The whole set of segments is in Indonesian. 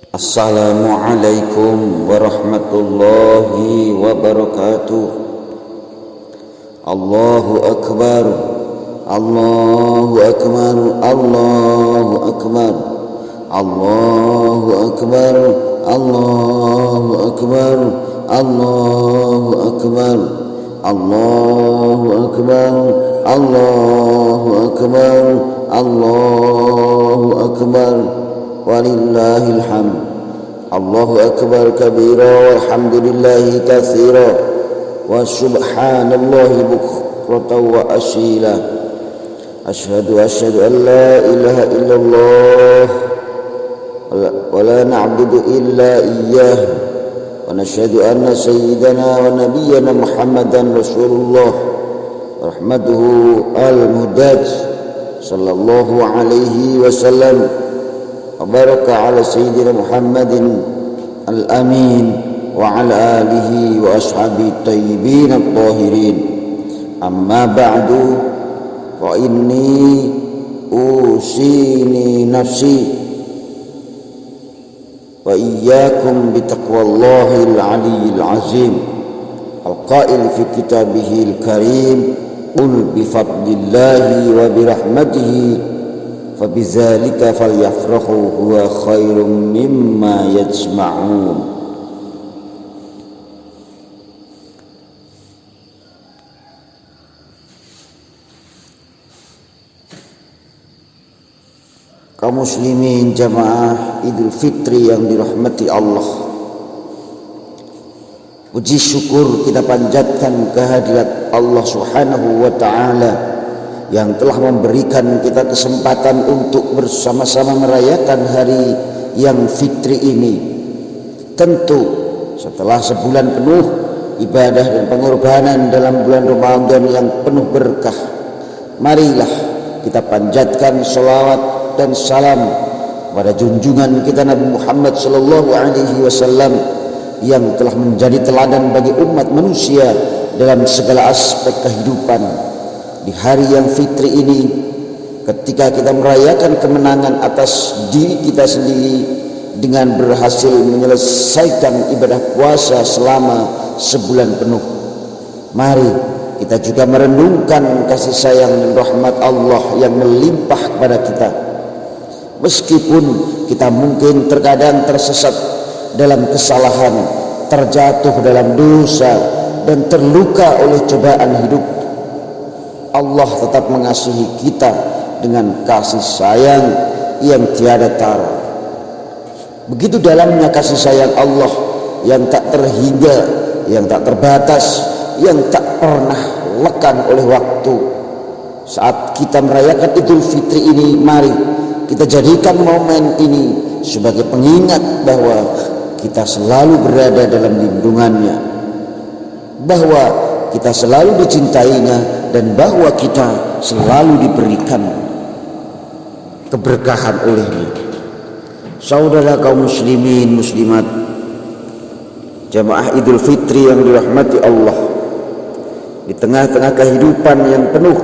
Assalamualaikum warahmatullahi wabarakatuh. Allahu akbar, Allahu akbar, Allahu akbar, Allahu akbar, Allahu akbar, Allahu akbar, Allahu akbar, Allahu akbar, Allahu akbar. Walillahil hamd. Allahu akbar kabira walhamdulillahi katsira wa subhanallahi bukratan wa asila. Asyhadu an la ilaha illallah wa la na'budu illa iyyah wa nashhadu anna sayyidana wa nabiyyana Muhammadan rasulullah rahmatuhu al-muhdad sallallahu alaihi wasallam. وبارك على سيدنا محمد الأمين وعلى آله وأصحابه الطيبين الطاهرين. أما بعد فإني أوصيني نفسي وإياكم بتقوى الله العلي العظيم القائل في كتابه الكريم قل بفضل الله وبرحمته فبذلك فليفرحوا هو خير مما يجمعون. Kaum muslimin jamaah Idul Fitri yang dirahmati Allah, puji syukur kita panjatkan kehadirat Allah Subhanahu wa ta'ala yang telah memberikan kita kesempatan untuk bersama-sama merayakan hari yang fitri ini. Tentu setelah sebulan penuh ibadah dan pengorbanan dalam bulan Ramadan yang penuh berkah, marilah kita panjatkan salawat dan salam pada junjungan kita Nabi Muhammad sallallahu alaihi wasallam yang telah menjadi teladan bagi umat manusia dalam segala aspek kehidupan. Di hari yang fitri ini, ketika kita merayakan kemenangan atas diri kita sendiri dengan berhasil menyelesaikan ibadah puasa selama sebulan penuh, mari kita juga merenungkan kasih sayang dan rahmat Allah yang melimpah kepada kita. Meskipun kita mungkin terkadang tersesat dalam kesalahan, terjatuh dalam dosa, dan terluka oleh cobaan hidup, Allah tetap mengasihi kita dengan kasih sayang yang tiada tara. Begitu dalamnya kasih sayang Allah yang tak terhingga, yang tak terbatas, yang tak pernah lekang oleh waktu. Saat kita merayakan Idul Fitri ini, mari kita jadikan momen ini sebagai pengingat bahwa kita selalu berada dalam lindungannya, bahwa kita selalu dicintainya, dan bahwa kita selalu diberikan keberkahan olehnya. Saudara kaum muslimin muslimat jamaah Idul Fitri yang dirahmati Allah, di tengah-tengah kehidupan yang penuh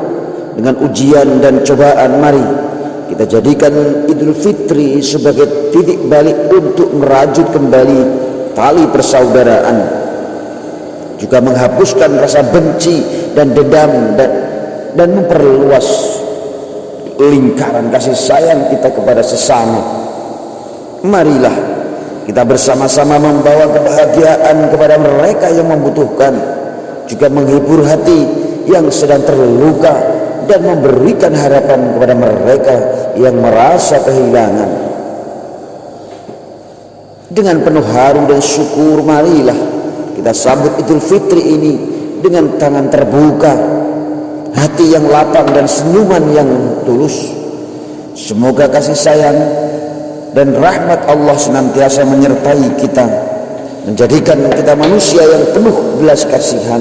dengan ujian dan cobaan, mari kita jadikan Idul Fitri sebagai titik balik untuk merajut kembali tali persaudaraan, juga menghapuskan rasa benci dan dendam, dan memperluas lingkaran kasih sayang kita kepada sesama. Marilah kita bersama-sama membawa kebahagiaan kepada mereka yang membutuhkan, juga menghibur hati yang sedang terluka, dan memberikan harapan kepada mereka yang merasa kehilangan. Dengan penuh haru dan syukur, marilah kita sambut Idul Fitri ini dengan tangan terbuka, hati yang lapang, dan senyuman yang tulus. Semoga kasih sayang dan rahmat Allah senantiasa menyertai kita, menjadikan kita manusia yang penuh belas kasihan,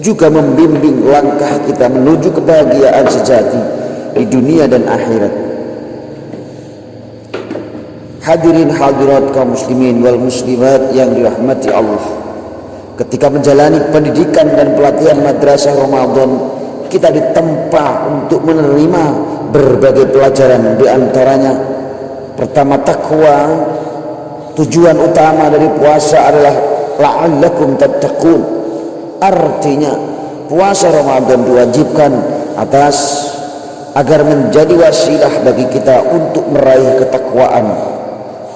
juga membimbing langkah kita menuju kebahagiaan sejati di dunia dan akhirat. Hadirin hadirat kaum muslimin wal muslimat yang dirahmati Allah, ketika menjalani pendidikan dan pelatihan madrasah Ramadan, kita ditempa untuk menerima berbagai pelajaran, di antaranya pertama takwa, Tujuan utama dari puasa adalah la'allakum tattaqun. Artinya puasa Ramadan diwajibkan agar menjadi wasilah bagi kita untuk meraih ketakwaan.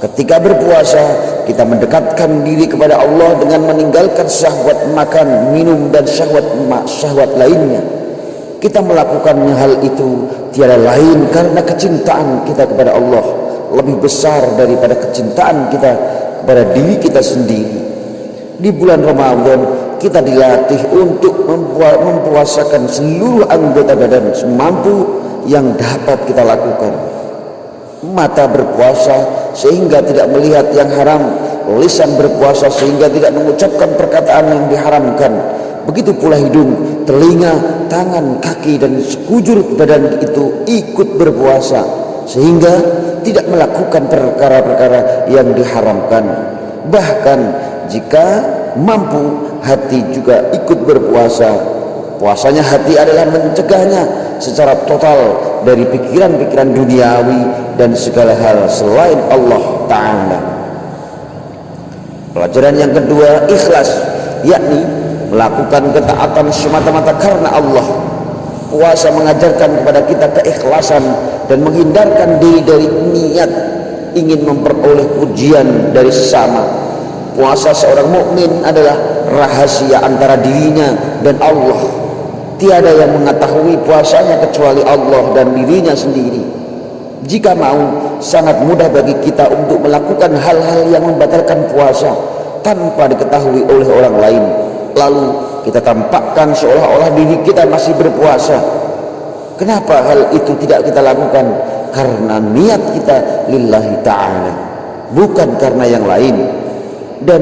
Ketika berpuasa, kita mendekatkan diri kepada Allah dengan meninggalkan syahwat makan, minum dan syahwat lainnya. Kita melakukan hal itu tiada lain karena kecintaan kita kepada Allah lebih besar daripada kecintaan kita kepada diri kita sendiri. Di bulan Ramadan kita dilatih untuk mempuasakan seluruh anggota badan semampu yang dapat kita lakukan. Mata berpuasa sehingga tidak melihat yang haram, lisan berpuasa sehingga tidak mengucapkan perkataan yang diharamkan. Begitu pula hidung, telinga, tangan, kaki dan sekujur badan itu ikut berpuasa sehingga tidak melakukan perkara-perkara yang diharamkan. Bahkan jika mampu, hati juga ikut berpuasa. Puasanya hati adalah mencegahnya secara total dari pikiran-pikiran duniawi dan segala hal selain Allah Ta'ala. Pelajaran yang kedua, ikhlas, yakni melakukan ketaatan semata-mata karena Allah. Puasa mengajarkan kepada kita keikhlasan dan menghindarkan diri dari niat ingin memperoleh pujian dari sesama. Puasa seorang mukmin adalah rahasia antara dirinya dan Allah. Tiada yang mengetahui puasanya kecuali Allah dan dirinya sendiri. Jika mau, sangat mudah bagi kita untuk melakukan hal-hal yang membatalkan puasa tanpa diketahui oleh orang lain. Lalu kita tampakkan seolah-olah diri kita masih berpuasa. Kenapa hal itu tidak kita lakukan? Karena niat kita lillahi ta'ala, bukan karena yang lain, dan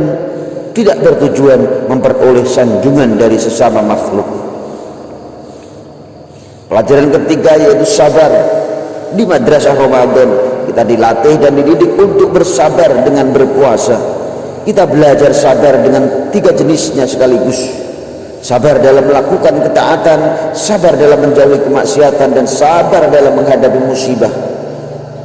tidak bertujuan memperoleh sanjungan dari sesama makhluk. Pelajaran ketiga yaitu sabar. Di madrasah Ramadan kita dilatih dan dididik untuk bersabar dengan berpuasa. Kita belajar sabar dengan 3 jenisnya sekaligus. Sabar dalam melakukan ketaatan, sabar dalam menjauhi kemaksiatan, dan sabar dalam menghadapi musibah.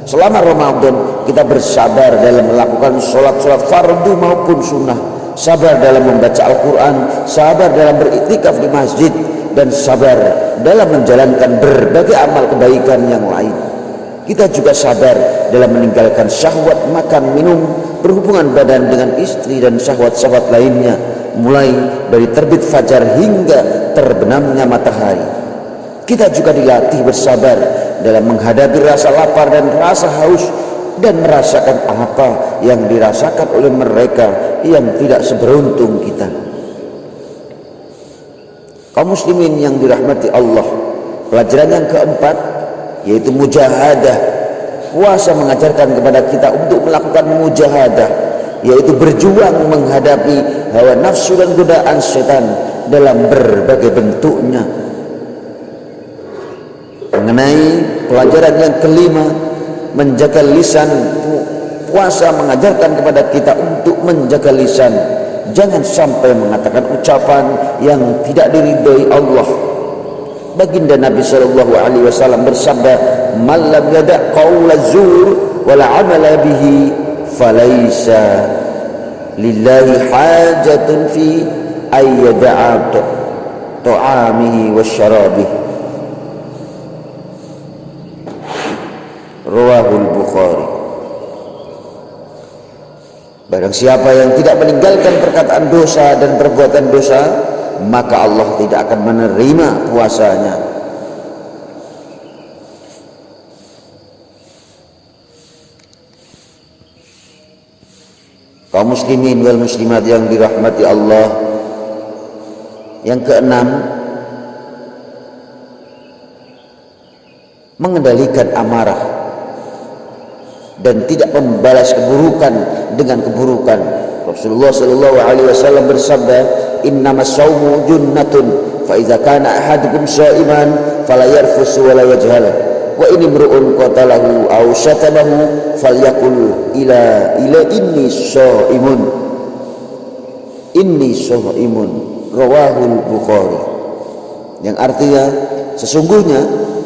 Selama Ramadan kita bersabar dalam melakukan sholat fardu maupun sunnah, sabar dalam membaca Al-Quran, sabar dalam beriktikaf di masjid, dan sabar dalam menjalankan berbagai amal kebaikan yang lain. Kita juga sabar dalam meninggalkan syahwat makan, minum, berhubungan badan dengan istri dan syahwat-syahwat lainnya, mulai dari terbit fajar hingga terbenamnya matahari. Kita juga dilatih bersabar dalam menghadapi rasa lapar dan rasa haus, dan merasakan apa yang dirasakan oleh mereka yang tidak seberuntung kita. Kaum muslimin yang dirahmati Allah, pelajaran yang keempat yaitu mujahadah. Puasa mengajarkan kepada kita untuk melakukan mujahadah, yaitu berjuang menghadapi hawa nafsu dan godaan setan dalam berbagai bentuknya. Mengenai pelajaran yang kelima, menjaga lisan, puasa mengajarkan kepada kita untuk menjaga lisan. Jangan sampai mengatakan ucapan yang tidak diridhoi Allah. Baginda Nabi SAW bersabda, "Man lam yada' qaula zur wal 'amala bihi falaysa lillahi hajatun fi ay yada'a ta'amihi wa syarabihi." Rawahul Bukhari. Barang siapa yang tidak meninggalkan perkataan dosa dan perbuatan dosa, maka Allah tidak akan menerima puasanya. Kaum muslimin wal muslimat yang dirahmati Allah, yang keenam, mengendalikan amarah dan tidak membalas keburukan dengan keburukan. Rasulullah sallallahu alaihi wasallam bersabda, "Innamas shaumu junnatun, fa idza kana ahadukum sha'iman fala yarfus wa la yajhal, wa in imru'un qatalahu aw syatamahu falyaqul ila inni shaimun." Inni shaimun. Rawahul Bukhari. Yang artinya, sesungguhnya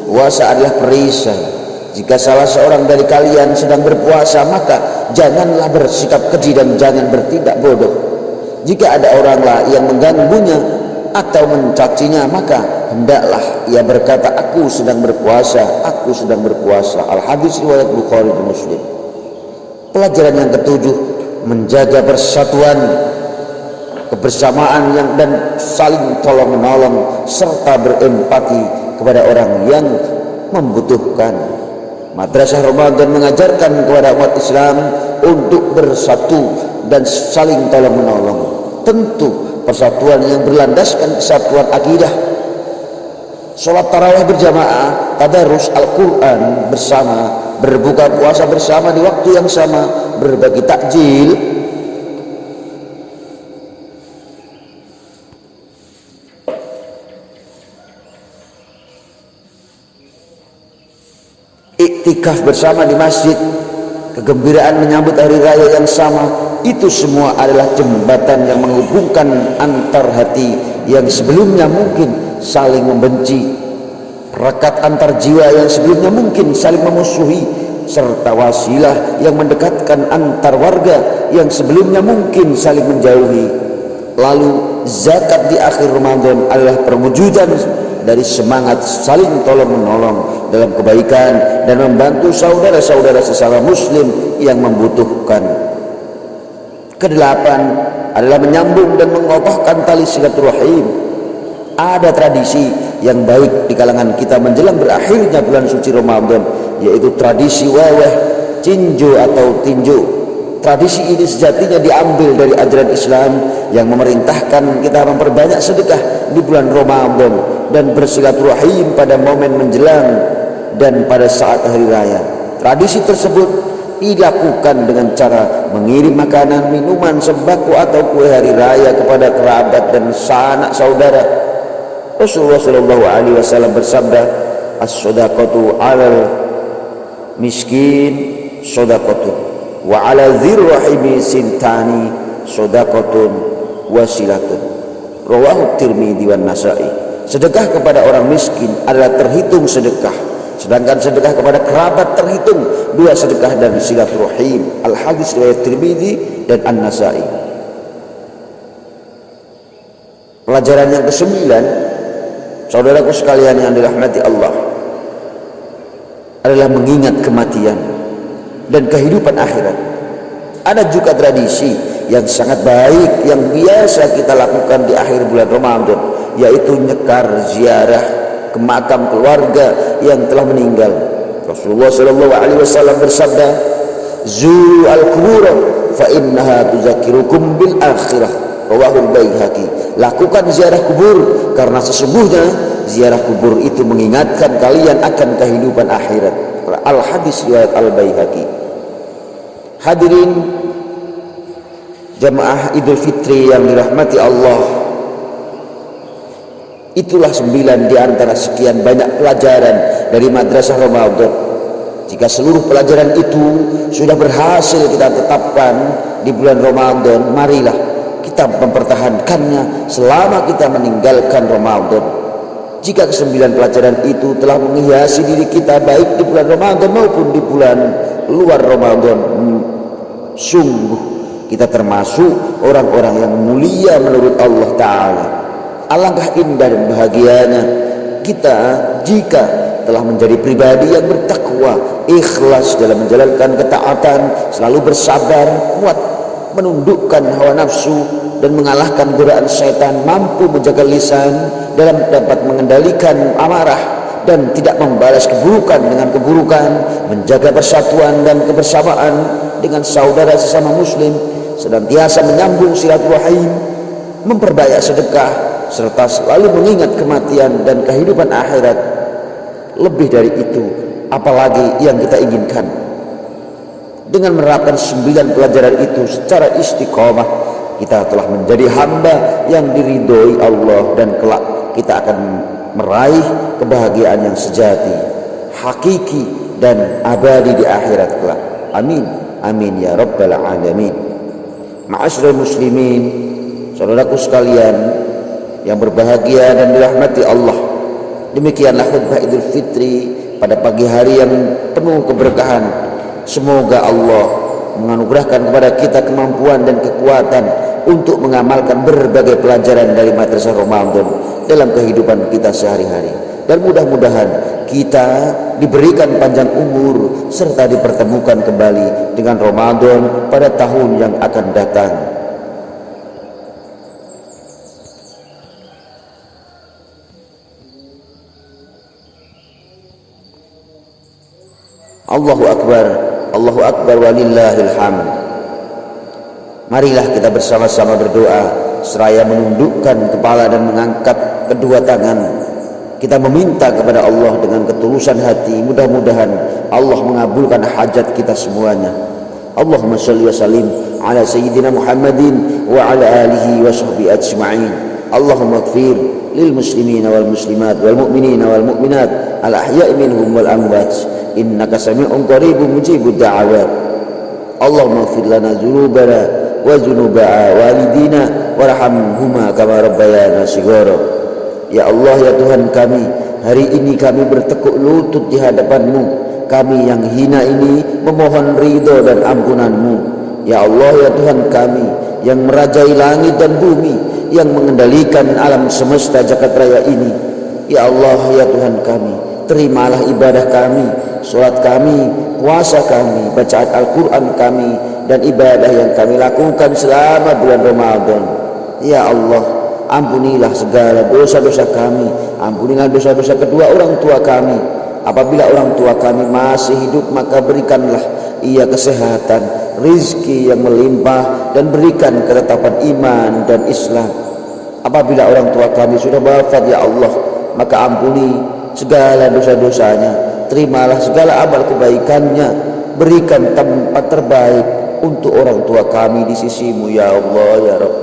puasa adalah perisai. Jika salah seorang dari kalian sedang berpuasa, maka janganlah bersikap keji dan jangan bertindak bodoh. Jika ada orang yang mengganggunya atau mencacinya, maka hendaklah ia berkata, aku sedang berpuasa, aku sedang berpuasa. Al-Hadis riwayat Bukhari dan Muslim. Pelajaran yang ketujuh, menjaga persatuan, kebersamaan dan saling tolong menolong serta berempati kepada orang yang membutuhkan. Madrasah Ramadan mengajarkan kepada umat Islam untuk bersatu dan saling tolong menolong. Tentu persatuan yang berlandaskan kesatuan akidah. Sholat tarawih berjamaah, tadarus Al-Quran bersama, berbuka puasa bersama di waktu yang sama, berbagi takjil, iktikaf bersama di masjid, kegembiraan menyambut hari raya yang sama, itu semua adalah jembatan yang menghubungkan antar hati yang sebelumnya mungkin saling membenci, perekat antar jiwa yang sebelumnya mungkin saling memusuhi, serta wasilah yang mendekatkan antar warga yang sebelumnya mungkin saling menjauhi. Lalu zakat di akhir Ramadan adalah perwujudan dari semangat saling tolong menolong dalam kebaikan dan membantu saudara-saudara sesama muslim yang membutuhkan. Kedelapan adalah menyambung dan mengokohkan tali silaturahim. Ada tradisi yang baik di kalangan kita menjelang berakhirnya bulan suci Ramadan, yaitu tradisi weweh, cinju atau tinju. Tradisi ini sejatinya diambil dari ajaran Islam yang memerintahkan kita memperbanyak sedekah di bulan Ramadan dan bersilaturahim pada momen menjelang dan pada saat hari raya. Tradisi tersebut dilakukan dengan cara mengirim makanan, minuman, sembako atau kue hari raya kepada kerabat dan sanak saudara. Rasulullah Shallallahu Alaihi Wasallam bersabda, as-shadaqatu 'alal miskin shadaqatun wa 'ala dzir rahimi sintani shadaqatun wasilatun. Rawahu Tirmidzi wan Nasa'i. Sedekah kepada orang miskin adalah terhitung sedekah, sedangkan sedekah kepada kerabat terhitung dua sedekah dan silaturahim. Al-Hadis riwayat Tirmidzi dan An-Nasa'i. Pelajaran yang ke-9, saudaraku sekalian yang dirahmati Allah, adalah mengingat kematian dan kehidupan akhirat. Ada juga tradisi yang sangat baik yang biasa kita lakukan di akhir bulan Ramadan, yaitu nyekar ziarah ke makam keluarga yang telah meninggal. Rasulullah Shallallahu Alaihi Wasallam bersabda, "Zuru al-kubur fa innaha tuzakirukum bil akhirah." Rawahul Baihaqi. Lakukan ziarah kubur karena sesungguhnya ziarah kubur itu mengingatkan kalian akan kehidupan akhirat. Al-Hadis riwayat Al-Baihaqi. Hadirin jamaah Idul Fitri yang dirahmati Allah, itulah 9 di antara sekian banyak pelajaran dari Madrasah Ramadan. Jika seluruh pelajaran itu sudah berhasil kita tetapkan di bulan Ramadan, marilah kita mempertahankannya selama kita meninggalkan Ramadan. Jika ke-9 pelajaran itu telah menghiasi diri kita baik di bulan Ramadan maupun di bulan luar Ramadan, sungguh kita termasuk orang-orang yang mulia menurut Allah Ta'ala. Alangkah indah dan bahagianya kita jika telah menjadi pribadi yang bertakwa, ikhlas dalam menjalankan ketaatan, selalu bersabar, kuat menundukkan hawa nafsu dan mengalahkan godaan syaitan, mampu menjaga lisan dalam dapat mengendalikan amarah dan tidak membalas keburukan dengan keburukan, menjaga persatuan dan kebersamaan dengan saudara sesama muslim, senantiasa menyambung silaturahim, memperbanyak sedekah, serta selalu mengingat kematian dan kehidupan akhirat. Lebih dari itu, apalagi yang kita inginkan? Dengan menerapkan 9 pelajaran itu secara istiqomah, kita telah menjadi hamba yang diridhoi Allah dan kelak kita akan meraih kebahagiaan yang sejati, hakiki dan abadi di akhirat kelak. Amin, amin ya rabbal alamin. Ma'asyiral muslimin, saudaraku sekalian yang berbahagia dan dirahmati Allah, demikianlah khutbah Idul Fitri pada pagi hari yang penuh keberkahan. Semoga Allah menganugerahkan kepada kita kemampuan dan kekuatan untuk mengamalkan berbagai pelajaran dari madrasah Ramadan dalam kehidupan kita sehari-hari. Dan mudah-mudahan kita diberikan panjang umur serta dipertemukan kembali dengan Ramadan pada tahun yang akan datang. Allahu Akbar walillahil hamd. Marilah kita bersama-sama berdoa seraya menundukkan kepala dan mengangkat kedua tangan. Kita meminta kepada Allah dengan ketulusan hati, mudah-mudahan Allah mengabulkan hajat kita semuanya. Allahumma shalli wa sallim ala sayyidina Muhammadin wa ala alihi wa sahbihi ajma'in. Allahumma ighfir lil muslimina wal muslimat wal mu'minina wal mu'minat al ahya'i minhum wal amwat innaka sami'un qaribun mujibud da'awat. Allahumma ighfir lana dzunubana wa dzunuba walidina warhamhuma kama rabbayana shighara. Ya Allah, ya Tuhan kami, hari ini kami bertekuk lutut di hadapan-Mu. Kami yang hina ini memohon ridho dan ampunan-Mu. Ya Allah, ya Tuhan kami, yang merajai langit dan bumi, yang mengendalikan alam semesta jagat raya ini. Ya Allah, ya Tuhan kami, terimalah ibadah kami, sholat kami, puasa kami, bacaan Al-Quran kami, dan ibadah yang kami lakukan selama bulan Ramadan. Ya Allah, ampunilah segala dosa-dosa kami, ampunilah dosa-dosa kedua orang tua kami. Apabila orang tua kami masih hidup, maka berikanlah ia kesehatan, rizki yang melimpah, dan berikan ketetapan iman dan Islam. Apabila orang tua kami sudah wafat, ya Allah, maka ampuni segala dosa-dosanya, terimalah segala amal kebaikannya, berikan tempat terbaik untuk orang tua kami di sisi-Mu, ya Allah, ya Rabb.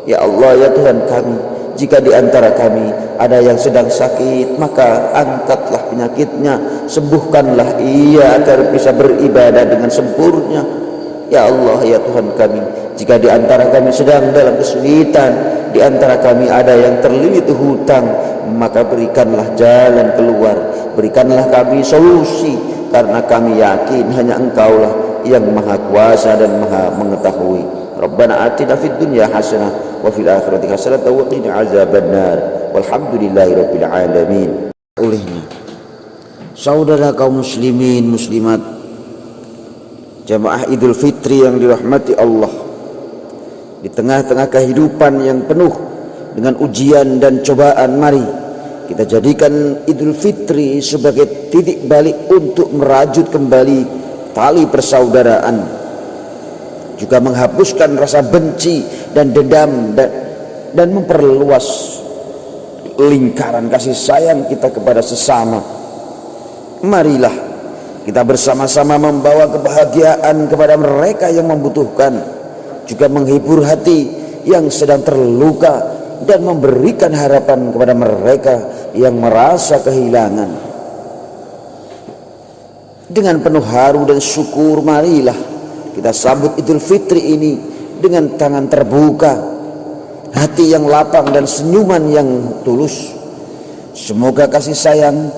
Ya Allah, ya Tuhan kami, jika di antara kami ada yang sedang sakit, maka angkatlah penyakitnya, sembuhkanlah ia agar bisa beribadah dengan sempurna. Ya Allah, ya Tuhan kami, jika di antara kami sedang dalam kesulitan, di antara kami ada yang terlilit hutang, maka berikanlah jalan keluar, berikanlah kami solusi, karena kami yakin hanya Engkaulah yang Maha Kuasa dan Maha Mengetahui. Rabbana atina fid dunya hasanah wa fil akhirati hasanah wa qina azabannar. Walhamdulillahi rabbil alamin. Olehnya saudara kaum muslimin muslimat, jamaah Idul Fitri yang dirahmati Allah, di tengah-tengah kehidupan yang penuh dengan ujian dan cobaan, mari kita jadikan Idul Fitri sebagai titik balik untuk merajut kembali tali persaudaraan, juga menghapuskan rasa benci dan dendam, dan memperluas lingkaran kasih sayang kita kepada sesama. Marilah kita bersama-sama membawa kebahagiaan kepada mereka yang membutuhkan, juga menghibur hati yang sedang terluka, dan memberikan harapan kepada mereka yang merasa kehilangan. Dengan penuh haru dan syukur, marilah kita sambut Idul Fitri ini dengan tangan terbuka, hati yang lapang, dan senyuman yang tulus. Semoga kasih sayang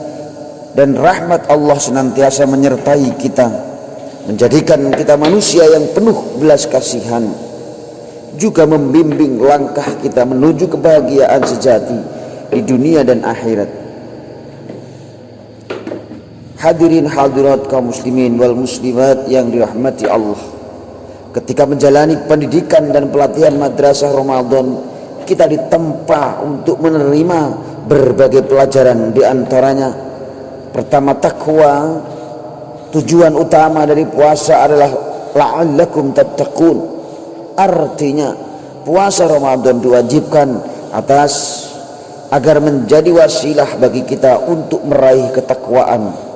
dan rahmat Allah senantiasa menyertai kita, menjadikan kita manusia yang penuh belas kasihan, juga membimbing langkah kita menuju kebahagiaan sejati di dunia dan akhirat. Hadirin hadirat kaum muslimin wal muslimat yang dirahmati Allah, ketika menjalani pendidikan dan pelatihan madrasah Ramadan, kita ditempa untuk menerima berbagai pelajaran. Di antaranya, pertama, takwa. Tujuan utama dari puasa adalah la'allakum tattaqun. Artinya puasa Ramadan diwajibkan agar menjadi wasilah bagi kita untuk meraih ketakwaan.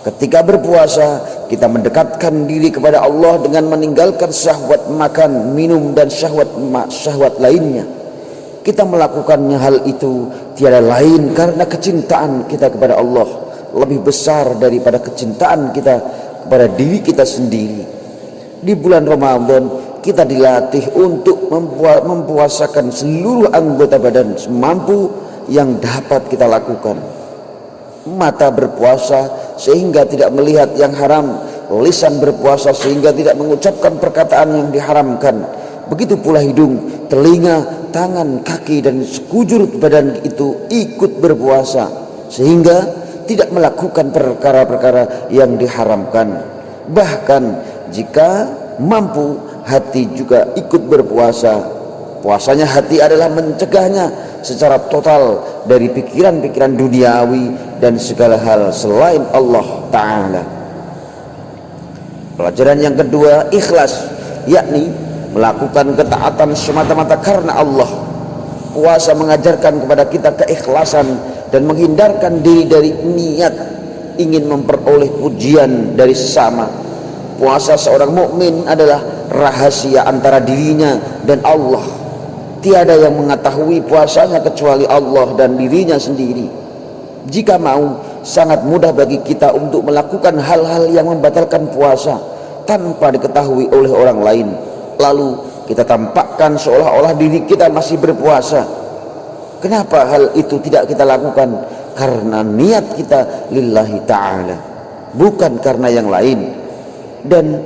Ketika berpuasa, kita mendekatkan diri kepada Allah dengan meninggalkan syahwat makan, minum, dan syahwat lainnya. Kita melakukannya hal itu tiada lain karena kecintaan kita kepada Allah lebih besar daripada kecintaan kita kepada diri kita sendiri. Di bulan Ramadan, kita dilatih untuk mempuasakan seluruh anggota badan semampu yang dapat kita lakukan. Mata berpuasa sehingga tidak melihat yang haram, lisan berpuasa sehingga tidak mengucapkan perkataan yang diharamkan. Begitu pula hidung, telinga, tangan, kaki dan sekujur badan itu ikut berpuasa sehingga tidak melakukan perkara-perkara yang diharamkan. Bahkan jika mampu, hati juga ikut berpuasa. Puasanya hati adalah mencegahnya secara total dari pikiran-pikiran duniawi dan segala hal selain Allah Ta'ala. Pelajaran yang kedua, ikhlas, yakni melakukan ketaatan semata-mata karena Allah. Puasa mengajarkan kepada kita keikhlasan dan menghindarkan diri dari niat ingin memperoleh pujian dari sesama. Puasa seorang mukmin adalah rahasia antara dirinya dan Allah. Tiada yang mengetahui puasanya kecuali Allah dan dirinya sendiri. Jika mau, sangat mudah bagi kita untuk melakukan hal-hal yang membatalkan puasa tanpa diketahui oleh orang lain. Lalu kita tampakkan seolah-olah diri kita masih berpuasa. Kenapa hal itu tidak kita lakukan? Karena niat kita lillahi ta'ala, bukan karena yang lain, dan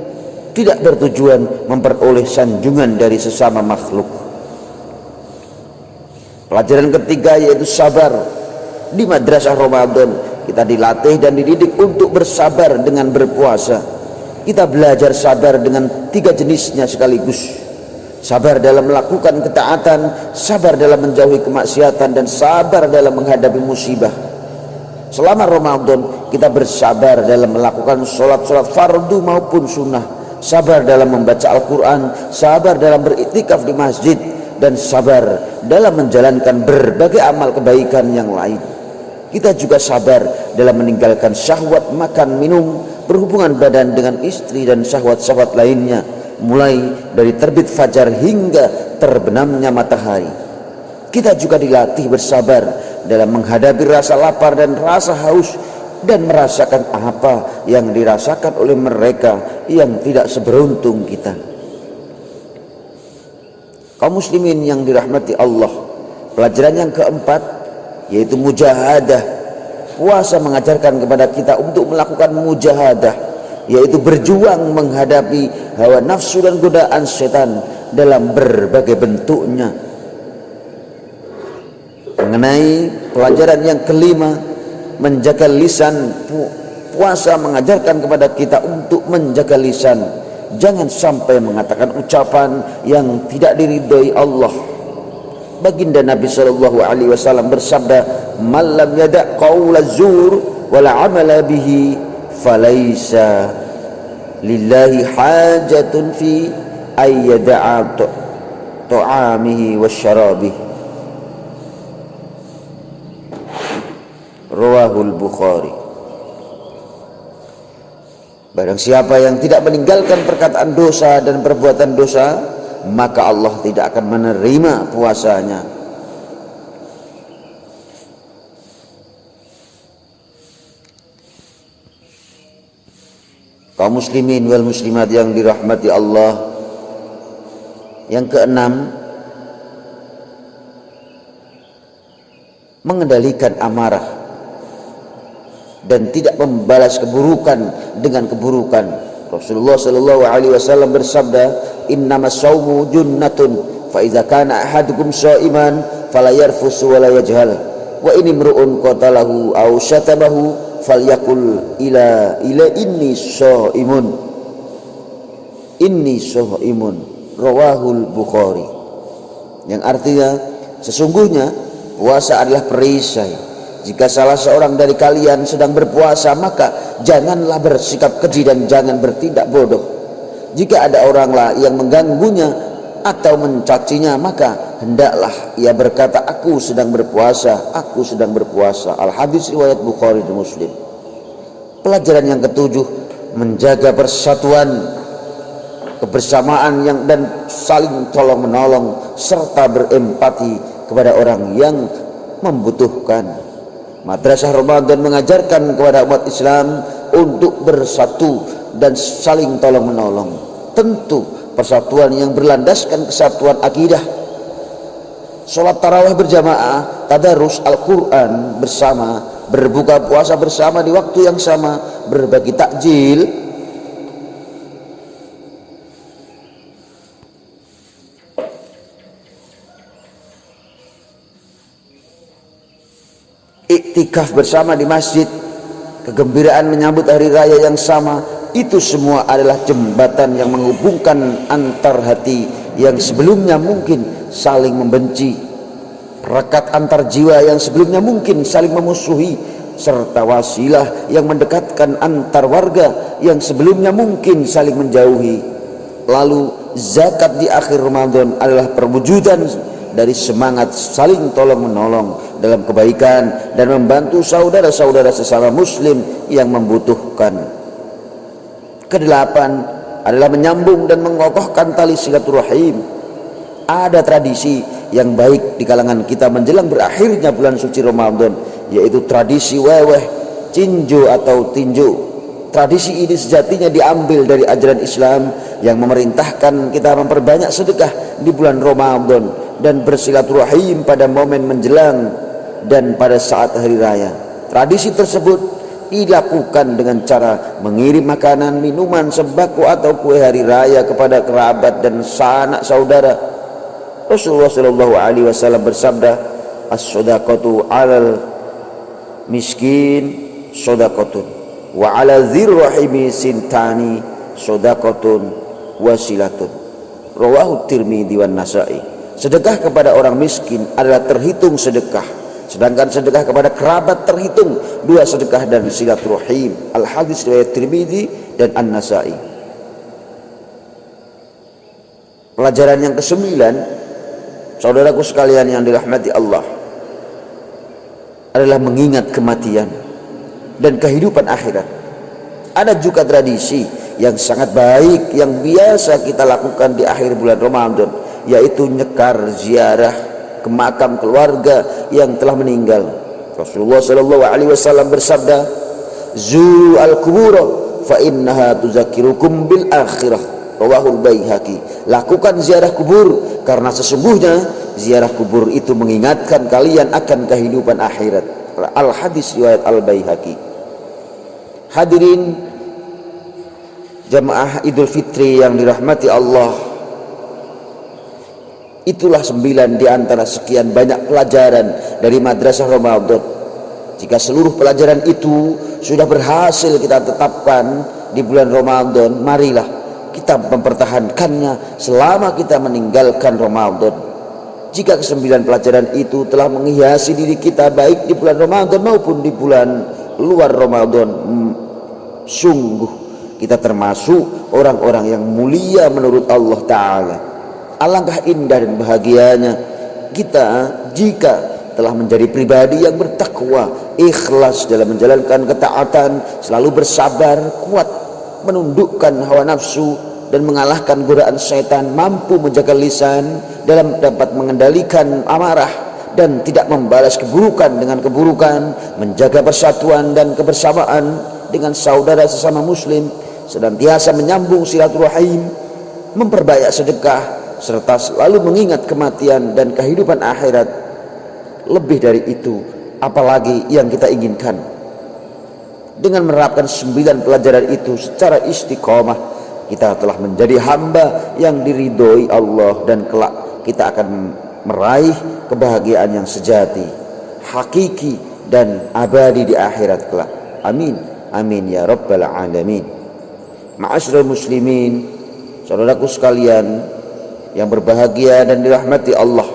tidak bertujuan memperoleh sanjungan dari sesama makhluk. Pelajaran ketiga yaitu sabar. Di madrasah Ramadan kita dilatih dan dididik untuk bersabar dengan berpuasa. Kita belajar sabar dengan 3 jenisnya sekaligus. Sabar dalam melakukan ketaatan, sabar dalam menjauhi kemaksiatan, dan sabar dalam menghadapi musibah. Selama Ramadan kita bersabar dalam melakukan sholat-sholat fardu maupun sunnah, sabar dalam membaca Al-Quran, sabar dalam beriktikaf di masjid, dan sabar dalam menjalankan berbagai amal kebaikan yang lain. Kita juga sabar dalam meninggalkan syahwat makan minum, berhubungan badan dengan istri dan syahwat-syahwat lainnya, mulai dari terbit fajar hingga terbenamnya matahari. Kita juga dilatih bersabar dalam menghadapi rasa lapar dan rasa haus, dan merasakan apa yang dirasakan oleh mereka yang tidak seberuntung kita. Kaum muslimin yang dirahmati Allah, pelajaran yang keempat yaitu mujahadah. Puasa mengajarkan kepada kita untuk melakukan mujahadah, yaitu berjuang menghadapi hawa nafsu dan godaan setan dalam berbagai bentuknya. Mengenai pelajaran yang kelima, menjaga lisan, puasa mengajarkan kepada kita untuk menjaga lisan. Jangan sampai mengatakan ucapan yang tidak diridhoi Allah. Baginda Nabi SAW bersabda, "Man lam yada' qaula zur wal 'amala bihi falaysa lillahi hajatun fi ay yada'a ta'amihi wasyarabihi." Rawahul Bukhari. Barang siapa yang tidak meninggalkan perkataan dosa dan perbuatan dosa, maka Allah tidak akan menerima puasanya. Kaum muslimin wal muslimat yang dirahmati Allah, yang keenam, mengendalikan amarah dan tidak membalas keburukan dengan keburukan. Rasulullah sallallahu alaihi wasallam bersabda, "Innamas shaumu junnatun, fa idza kana ahadukum shaiman fala yarfus wa la yajhal, wa in imru'un qatalahu aw syatamahu falyakul ila inni shaimun." Inni shaimun. Rawahul Bukhari. Yang artinya sesungguhnya puasa adalah perisai. Jika salah seorang dari kalian sedang berpuasa, maka janganlah bersikap keji dan jangan bertindak bodoh. Jika ada orang yang mengganggunya atau mencacinya, maka hendaklah ia berkata, "Aku sedang berpuasa, aku sedang berpuasa." Al-Hadis riwayat Bukhari dan Muslim. Pelajaran yang ketujuh, menjaga persatuan, kebersamaan dan saling tolong menolong serta berempati kepada orang yang membutuhkan. Madrasah Ramadan mengajarkan kepada umat Islam untuk bersatu dan saling tolong menolong. Tentu persatuan yang berlandaskan kesatuan akidah. Sholat tarawih berjamaah, tadarus Al-Quran bersama, berbuka puasa bersama di waktu yang sama, berbagi takjil, iktikaf bersama di masjid, kegembiraan menyambut hari raya yang sama, itu semua adalah jembatan yang menghubungkan antar hati yang sebelumnya mungkin saling membenci, perekat antar jiwa yang sebelumnya mungkin saling memusuhi, serta wasilah yang mendekatkan antar warga yang sebelumnya mungkin saling menjauhi. Lalu zakat di akhir Ramadan adalah perwujudan dari semangat saling tolong menolong dalam kebaikan dan membantu saudara-saudara sesama muslim yang membutuhkan. Kedelapan adalah menyambung dan mengokohkan tali silaturahim. Ada tradisi yang baik di kalangan kita menjelang berakhirnya bulan suci Ramadan, yaitu tradisi weweh, cinju atau tinju. Tradisi ini sejatinya diambil dari ajaran Islam yang memerintahkan kita memperbanyak sedekah di bulan Ramadan dan bersilaturahim pada momen menjelang dan pada saat hari raya. Tradisi tersebut dilakukan dengan cara mengirim makanan, minuman, sembako atau kue hari raya kepada kerabat dan sanak saudara. Rasulullah Shallallahu Alaihi Wasallam bersabda, "As-shadaqatu 'alal miskin shadaqatun, wa 'ala dzir rahimi sintani shadaqatun wasilatun." Rawahu Tirmidzi wan Nasa'i. Sedekah kepada orang miskin adalah terhitung sedekah, sedangkan sedekah kepada kerabat terhitung dua sedekah dan silaturahim. Al-hadis riwayat Tirmidzi dan An-Nasa'i. Pelajaran yang ke-9, saudaraku sekalian yang dirahmati Allah, adalah mengingat kematian dan kehidupan akhirat. Ada juga tradisi yang sangat baik yang biasa kita lakukan di akhir bulan Ramadan, yaitu nyekar ziarah ke makam keluarga yang telah meninggal. Rasulullah Shallallahu Alaihi Wasallam bersabda, "Zu al-kubur fa innaha tuzakirukum bil akhirah." Rawahul Baihaqi. Lakukan ziarah kubur karena sesungguhnya ziarah kubur itu mengingatkan kalian akan kehidupan akhirat. Al-hadis riwayat Al-Baihaqi. Hadirin jamaah Idul Fitri yang dirahmati Allah, itulah 9 di antara sekian banyak pelajaran dari Madrasah Ramadan. Jika seluruh pelajaran itu sudah berhasil kita tetapkan di bulan Ramadan, marilah kita mempertahankannya selama kita meninggalkan Ramadan. Jika ke-9 pelajaran itu telah menghiasi diri kita baik di bulan Ramadan maupun di bulan luar Ramadan, sungguh kita termasuk orang-orang yang mulia menurut Allah Ta'ala. Alangkah indah dan bahagianya kita jika telah menjadi pribadi yang bertakwa, ikhlas dalam menjalankan ketaatan, selalu bersabar, kuat menundukkan hawa nafsu dan mengalahkan godaan syaitan, mampu menjaga lisan dalam dapat mengendalikan amarah dan tidak membalas keburukan dengan keburukan, menjaga persatuan dan kebersamaan dengan saudara sesama muslim, senantiasa menyambung silaturahim, memperbanyak sedekah, serta selalu mengingat kematian dan kehidupan akhirat. Lebih dari itu, apalagi yang kita inginkan? Dengan menerapkan 9 pelajaran itu secara istiqomah, kita telah menjadi hamba yang diridhoi Allah dan kelak kita akan meraih kebahagiaan yang sejati, hakiki dan abadi di akhirat kelak. Amin, amin ya rabbal alamin. Ma'asyiral muslimin, saudaraku sekalian yang berbahagia dan dirahmati Allah,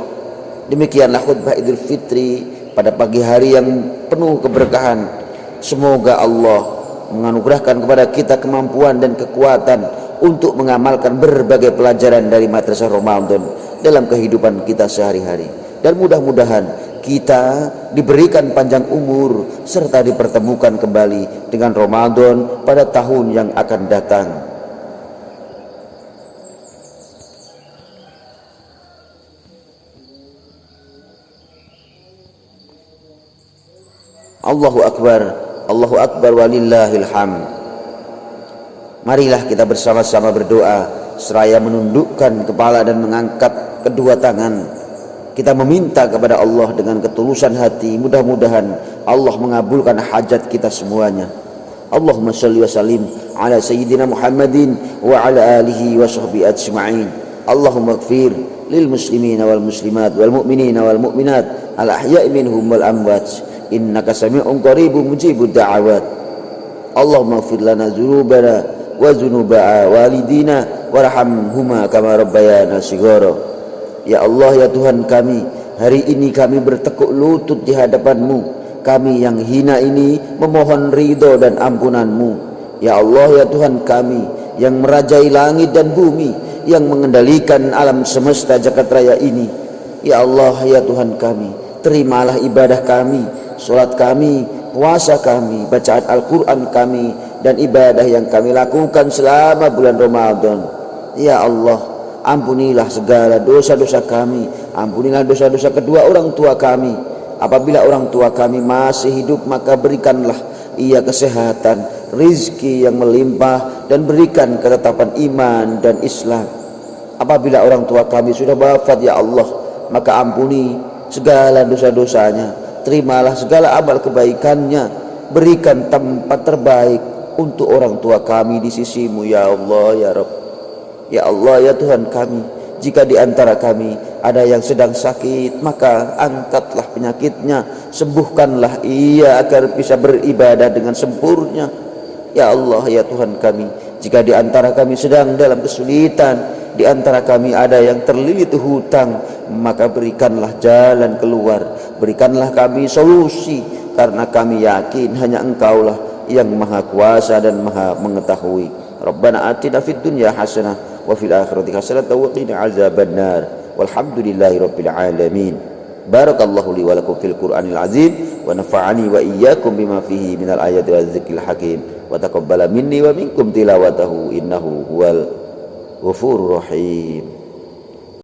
demikianlah khutbah Idul Fitri pada pagi hari yang penuh keberkahan. Semoga Allah menganugerahkan kepada kita kemampuan dan kekuatan untuk mengamalkan berbagai pelajaran dari Madrasah Ramadan dalam kehidupan kita sehari-hari. Dan mudah-mudahan kita diberikan panjang umur serta dipertemukan kembali dengan Ramadan pada tahun yang akan datang. Allahu Akbar, Allahu Akbar walillahil hamd. Marilah kita bersama-sama berdoa seraya menundukkan kepala dan mengangkat kedua tangan. Kita meminta kepada Allah dengan ketulusan hati, mudah-mudahan Allah mengabulkan hajat kita semuanya. Allahumma shalli wa sallim ala sayyidina Muhammadin wa ala alihi wa sahbihi ajma'in. Allahumma ighfir lil muslimina wal muslimat wal mu'minina wal mu'minat al ahya'i minhum wal amwat innaka sami'un qaribun mujibud da'awat. Allahumma ighfir lana dzunubana wa dzunuba walidina warhamhuma kama rabbayana shighara. Ya Allah, ya Tuhan kami, hari ini kami bertekuk lutut di hadapan-Mu. Kami yang hina ini memohon ridho dan ampunan-Mu. Ya Allah, ya Tuhan kami, yang merajai langit dan bumi, yang mengendalikan alam semesta jagat raya ini. Ya Allah, ya Tuhan kami, terimalah ibadah kami, sholat kami, puasa kami, bacaan Al-Quran kami, dan ibadah yang kami lakukan selama bulan Ramadan. Ya Allah, ampunilah segala dosa-dosa kami, ampunilah dosa-dosa kedua orang tua kami. Apabila orang tua kami masih hidup, maka berikanlah ia kesehatan, rizki yang melimpah, dan berikan ketetapan iman dan Islam. Apabila orang tua kami sudah wafat, ya Allah, maka ampuni segala dosa-dosanya, terimalah segala amal kebaikannya, berikan tempat terbaik untuk orang tua kami di sisi-Mu, ya Allah, ya Rabb. Ya Allah, ya Tuhan kami, jika di antara kami ada yang sedang sakit, maka angkatlah penyakitnya, sembuhkanlah ia agar bisa beribadah dengan sempurna. Ya Allah, ya Tuhan kami, jika di antara kami sedang dalam kesulitan, di antara kami ada yang terlilit hutang, maka berikanlah jalan keluar, berikanlah kami solusi, karena kami yakin hanya Engkaulah yang maha kuasa dan maha mengetahui. Rabbana atina fid dunya hasanah wa fil akhirati hasanah wa qina azabannar. Walhamdulillahi rabbil alamin. Barakallahu li wa lakum fil Qur'anil azim wa nafa'ani wa iyyakum bima fihi minal ayati wa dzikril hakim wa taqabbala minni wa minkum tilawatahu innahu huwal ghafurur rahim.